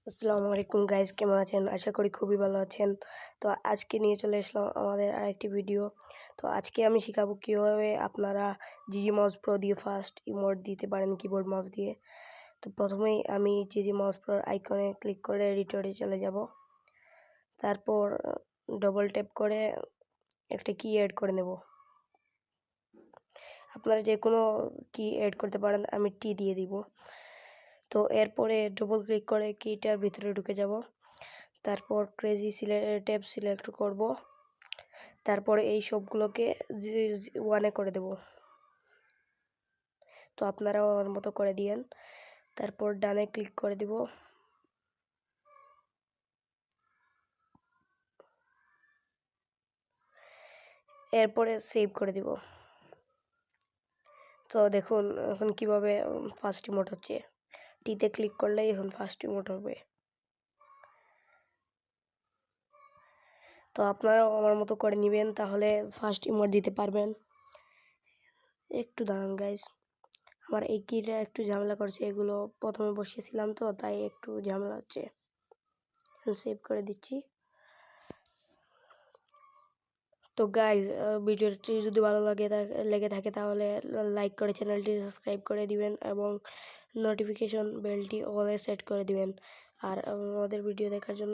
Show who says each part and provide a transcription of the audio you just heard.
Speaker 1: আসসালামু আলাইকুম গাইজ, কেমন আছেন? আশা করি খুবই ভালো আছেন। তো আজকে নিয়ে চলে আসলাম আমাদের আরেকটি ভিডিও। তো আজকে আমি শেখাবো কীভাবে আপনারা জিজি মাউস প্রো দিয়ে ফাস্ট ইমোট দিতে পারেন কিবোর্ড মাউস দিয়ে। তো প্রথমেই আমি জিজি মাউস প্রোর আইকনে ক্লিক করে এডিটরে চলে যাব। তারপর ডবল ট্যাপ করে একটা কি অ্যাড করে নেব। আপনারা যে কোনো কি অ্যাড করতে পারেন, আমি টি দিয়ে দিব। তো এরপরে ডবল ক্লিক করে কিটার ভিতরে ঢুকে যাব। তারপর ক্রেজি ট্যাব সিলেক্ট করব। তারপরে এই সবগুলোকে ওয়ানে করে দেব। তো আপনারাও আমার মতো করে দিয়েন। তারপর ডানে ক্লিক করে দিব। এরপরে সেভ করে দিব। তো দেখুন এখন কিভাবে ফার্স্ট ইমোট হচ্ছে। টিতে ক্লিক করলেই এখন ফার্স্ট ইমোট হবে। তো আপনারাও আমার মতো করে নেবেন, তাহলে ফার্স্ট ইমোট দিতে পারবেন। একটু দাঁড়ান গাইস, আমার এই কিটা একটু ঝামেলা করছে, এগুলো প্রথমে বসিয়েছিলাম তো তাই একটু ঝামেলা হচ্ছে। সেভ করে দিচ্ছি। তো গাইজ, ভিডিওটি যদি ভালো লেগে থাকে তাহলে লাইক করে চ্যানেলটি সাবস্ক্রাইব করে দিবেন এবং নোটিফিকেশন বেলটি অলে সেট করে দিবেন। আর আমাদের ভিডিও দেখার জন্য